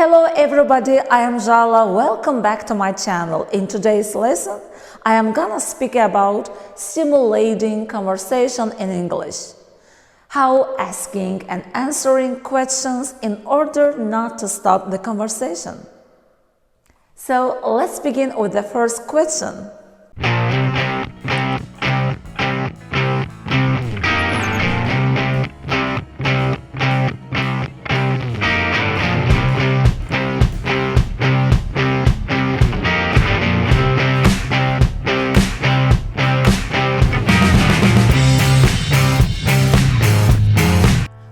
Hello everybody, I am Jala. Welcome back to my channel. In today's lesson, I am gonna speak about stimulating conversation in English. How asking and answering questions in order not to stop the conversation. So let's begin with the first question.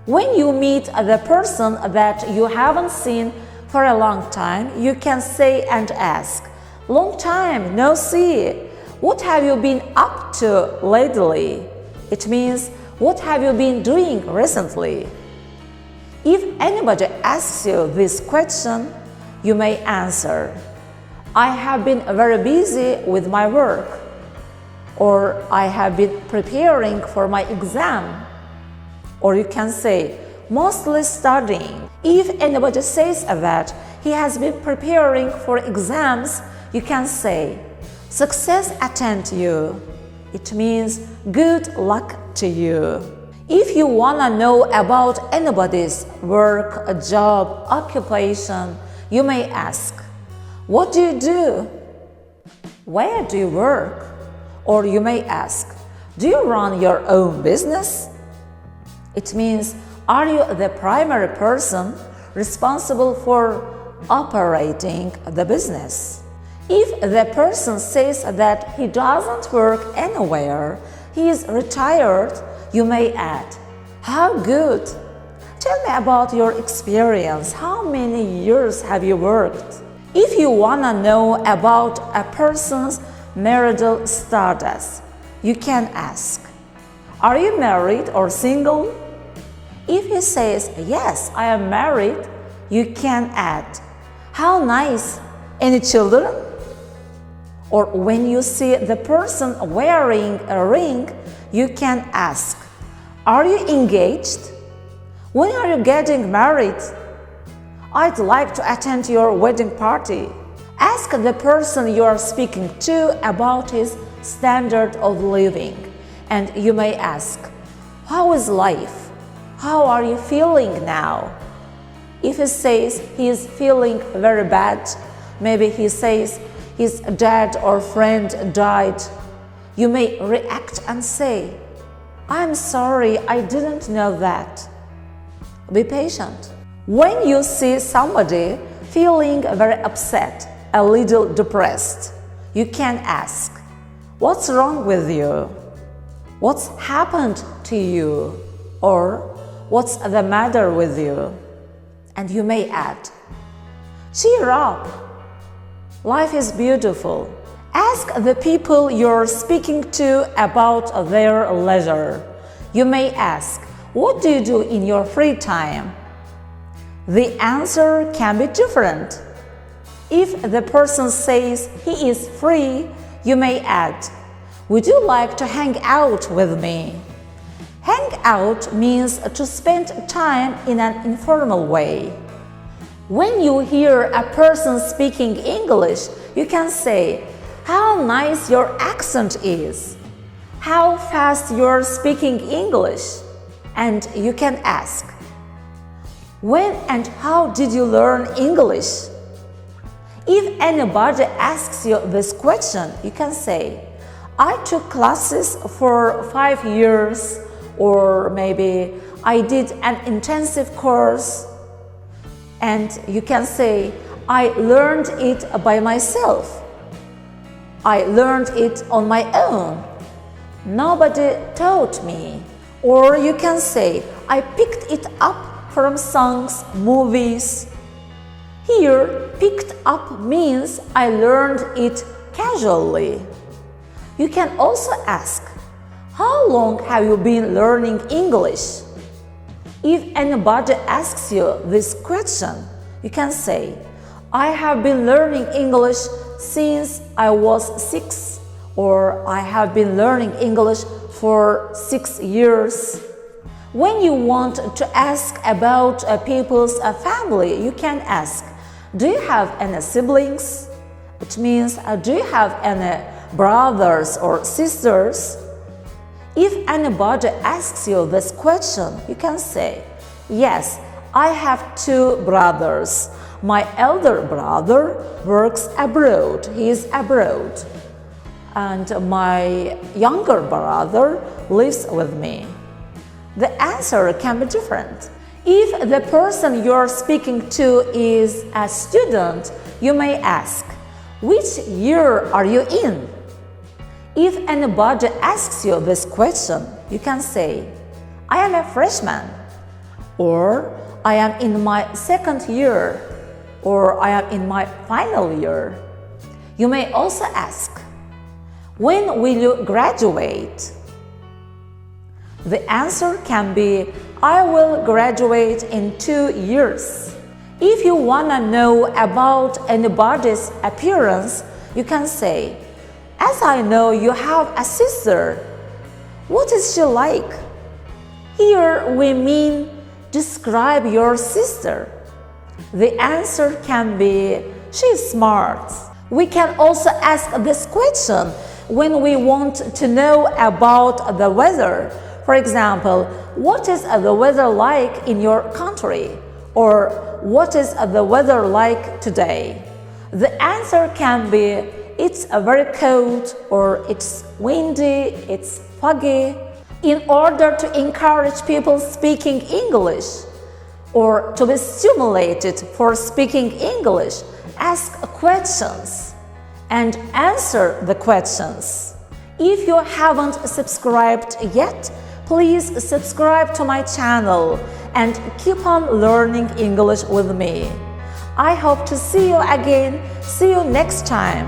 When you meet the person that you haven't seen for a long time, you can say and ask, "Long time, no see. What have you been up to lately?" It means, what have you been doing recently? If anybody asks you this question, you may answer, "I have been very busy with my work," or "I have been preparing for my exam." Or you can say, "Mostly studying." If anybody says that he has been preparing for exams, you can say, "Success attend you." It means good luck to you. If you wanna know about anybody's work, a job, occupation, you may ask, "What do you do?" "Where do you work?" Or you may ask, "Do you run your own business?" It means, are you the primary person responsible for operating the business? If the person says that he doesn't work anywhere, he is retired, you may add, "How good! Tell me about your experience. How many years have you worked?" If you wanna know about a person's marital status, you can ask, "Are you married or single?" If he says, "Yes, I am married," you can add, "How nice! Any children?" Or when you see the person wearing a ring, you can ask, "Are you engaged? When are you getting married? I'd like to attend your wedding party." Ask the person you are speaking to about his standard of living, and you may ask, "How is life? How are you feeling now?" If he says he is feeling very bad, maybe he says his dad or friend died, you may react and say, "I'm sorry, I didn't know that." Be patient. When you see somebody feeling very upset, a little depressed, you can ask, "What's wrong with you? What's happened to you?" Or, "What's the matter with you?" And you may add, "Cheer up! Life is beautiful." Ask the people you're speaking to about their leisure. You may ask, "What do you do in your free time?" The answer can be different. If the person says he is free, you may add, "Would you like to hang out with me?" Hang out means to spend time in an informal way. When you hear a person speaking English, you can say, "How nice your accent is! How fast you're speaking English!" And you can ask, "When and how did you learn English?" If anybody asks you this question, you can say, "I took classes for 5 years," or maybe, "I did an intensive course." And you can say, "I learned it by myself." "I learned it on my own. Nobody taught me." Or you can say, "I picked it up from songs, movies." Here, picked up means I learned it casually. You can also ask, "How long have you been learning English?" If anybody asks you this question, you can say, "I have been learning English since I was 6," or "I have been learning English for 6 years." When you want to ask about people's family, you can ask, Do you have any siblings? It means, do you have any brothers or sisters? If anybody asks you this question, you can say, yes, I have 2 brothers. My elder brother works abroad. He is abroad. And my younger brother lives with me. The answer can be different. If the person you're speaking to is a student, you may ask, which year are you in? If anybody asks you this question, you can say, I am a freshman, or I am in my 2nd year, or I am in my final year. You may also ask, when will you graduate? The answer can be, I will graduate in 2 years. If you want to know about anybody's appearance, you can say, as I know you have a sister, what is she like? Here we mean, describe your sister. The answer can be, she is smart. We can also ask this question when we want to know about the weather. For example, what is the weather like in your country? Or what is the weather like today? The answer can be, it's very cold, or it's windy, it's foggy. In order to encourage people speaking English, or to be stimulated for speaking English, ask questions and answer the questions. If you haven't subscribed yet, please subscribe to my channel and keep on learning English with me. I hope to see you again. See you next time.